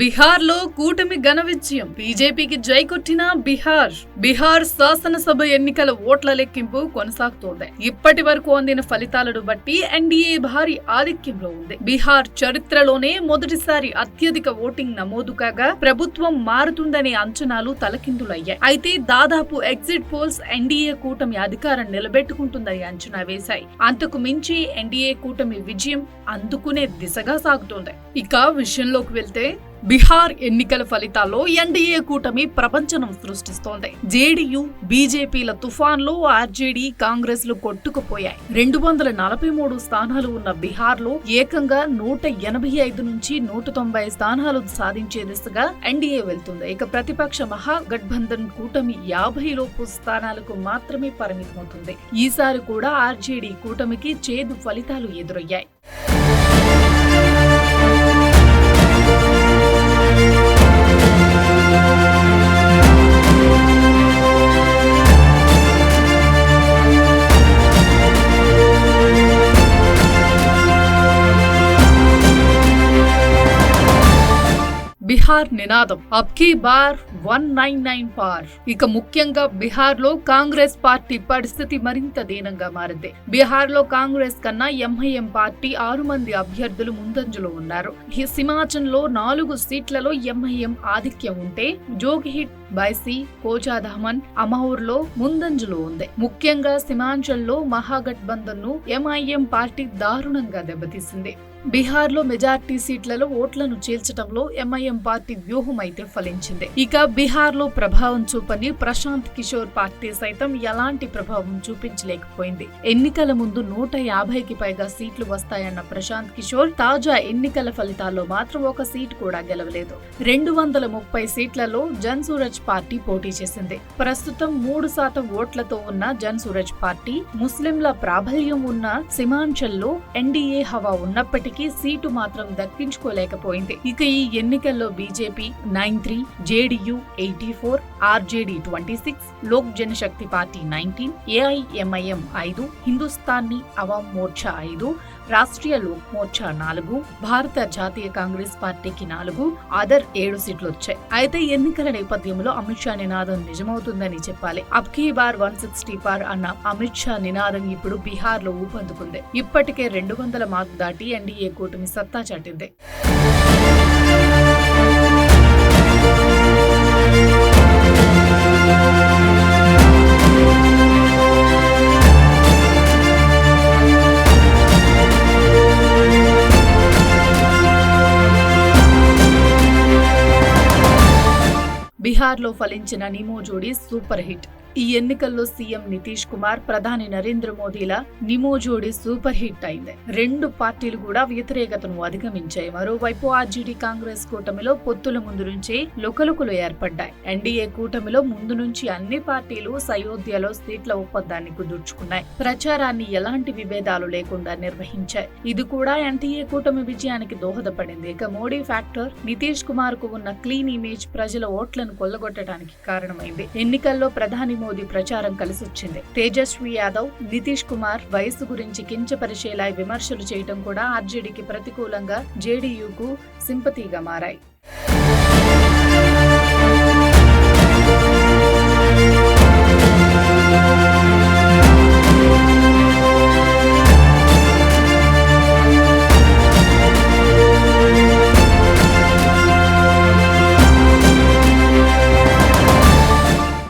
బీహార్లో కూటమి ఘన విజయం. బీజేపీకి జై కొట్టిన బీహార్ శాసనసభ ఎన్నికల ఓట్ల లెక్కింపు కొనసాగుతోంది. ఇప్పటి వరకు అందిన ఫలితాలను బట్టి ఎన్డీఏ భారీ ఆధిక్యంలో ఉంది. బీహార్ చరిత్రలోనే మొదటిసారి అత్యధిక ఓటింగ్ నమోదు కాగా ప్రభుత్వం మారుతుందనే అంచనాలు తలకిందులయ్యాయి. అయితే దాదాపు ఎగ్జిట్ పోల్స్ ఎన్డీఏ కూటమి అధికారం నిలబెట్టుకుంటుందని అంచనా వేశాయి. అంతకు మించి ఎన్డీఏ కూటమి విజయం అందుకునే దిశగా సాగుతోంది. ఇక విషయంలోకి వెళ్తే బీహార్ ఎన్నికల ఫలితాల్లో ఎన్డీఏ కూటమి ప్రపంచనం సృష్టిస్తోంది. జేడీయూ, బీజేపీల తుఫాన్లో ఆర్జేడీ, కాంగ్రెస్ లు కొట్టుకుపోయాయి. 243 స్థానాలు ఉన్న బీహార్ లో ఏకంగా 185 నుంచి 190 స్థానాలు సాధించే దిశగా ఎన్డీఏ వెళ్తుంది. ఇక ప్రతిపక్ష మహాగఠబంధన్ కూటమి 50 లోపు స్థానాలకు మాత్రమే పరిమితమవుతుంది. ఈసారి కూడా ఆర్జేడీ కూటమికి చేదు ఫలితాలు ఎదురయ్యాయి. బీహార్ నినాదం అబ్కీ బార్ 199 పార్. ఇక ముఖ్యంగా బీహార్ లో కాంగ్రెస్ పార్టీ పరిస్థితి మరింత దీనంగా మారింది. బీహార్ లో కాంగ్రెస్ కన్నా ఎంఐఎం పార్టీ 6 మంది అభ్యర్థులు ముందంజలో ఉన్నారు. హిమాచల్ లో 4 సీట్లలో ఎంఐఎం ఆధిక్యం ఉంటే జోగిహిట్, బైసీ, కోచాధామన్, అమౌర్ లో ముందంజలో ఉంది. ముఖ్యంగా హిమాచల్ లో మహాగఠబంధన్ ను ఎంఐఎం పార్టీ దారుణంగా దెబ్బతీసింది. బీహార్ లో మెజార్టీ సీట్లలో ఓట్లను చీల్చడంలో ఎంఐఎం పార్టీ వ్యూహం అయితే ఫలించింది. ఇక బీహార్ లో ప్రభావం చూపని ప్రశాంత్ కిషోర్ పార్టీ సైతం ఎలాంటి ప్రభావం చూపించలేకపోయింది. ఎన్నికల ముందు 150కి పైగా సీట్లు వస్తాయన్న ప్రశాంత్ కిషోర్ తాజా ఎన్నికల ఫలితాల్లో మాత్రం ఒక సీట్ కూడా గెలవలేదు. 230 సీట్లలో జన్ సూరజ్ పార్టీ పోటీ చేసింది. ప్రస్తుతం 3% ఓట్లతో ఉన్న జన్ సూరజ్ పార్టీ ముస్లింల ప్రాబల్యం ఉన్న హిమాచల్ లో ఎన్డీఏ హవా ఉన్నప్పటికీ సీటు మాత్రం దక్కించుకోలేకపోయింది. ఇక ఈ ఎన్నికల్లో BJP 93, JDU 84, RJD 26, Lok Janshakti party 19, AIMIM 5, Hindustani Awam Morcha 5, Rashtriya Lok Morcha 4, భారత జాతీయ కాంగ్రెస్ పార్టీకి 4, అదర్ 7 సీట్లు వచ్చాయి. అయితే ఎన్నికల నేపథ్యంలో అమిత్ షా నినాదం నిజమవుతుందని చెప్పాలి. అబ్కీ బార్ 160 పార్ అన్న అమిత్ షా నినాదం ఇప్పుడు బీహార్ లో ఊపందుకుంది. ఇప్పటికే 200 మార్క్ దాటి ఎన్డీఏ కూటమి సత్తా చాటింది. బీహార్ లో ఫలించిన నిమో జోడీ సూపర్ హిట్. ఈ ఎన్నికల్లో సీఎం నితీష్ కుమార్, ప్రధాని నరేంద్ర మోదీల నిమో జోడీ సూపర్ హిట్ అయింది. 2 పార్టీలు కూడా వ్యతిరేకతను అధిగమించాయి. మరోవైపు ఆర్జేడీ కాంగ్రెస్ కూటమిలో పొత్తుల ముందు నుంచే లుకలుకలు ఏర్పడ్డాయి. ఎన్డీఏ కూటమిలో ముందు నుంచి అన్ని పార్టీలు అయోధ్యలో సీట్ల ఒప్పందాన్ని కుదుర్చుకున్నాయి. ప్రచారాన్ని ఎలాంటి విభేదాలు లేకుండా నిర్వహించాయి. ఇది కూడా ఎన్డీఏ కూటమి విజయానికి దోహదపడింది. ఇక మోడీ ఫ్యాక్టర్, నితీష్ కుమార్ కు ఉన్న క్లీన్ ఇమేజ్ ప్రజల ఓట్లను కొల్లగొట్టడానికి కారణమైంది. ఎన్నికల్లో ప్రధాని మోదీ ప్రచారం కలిసొచ్చింది. తేజస్వి యాదవ్, నితీష్ కుమార్ వయసు గురించి కించపరిచేలా విమర్శలు చేయడం కూడా ఆర్జేడీకి ప్రతికూలంగా జేడీయూకు సింపతిగా మారాయి.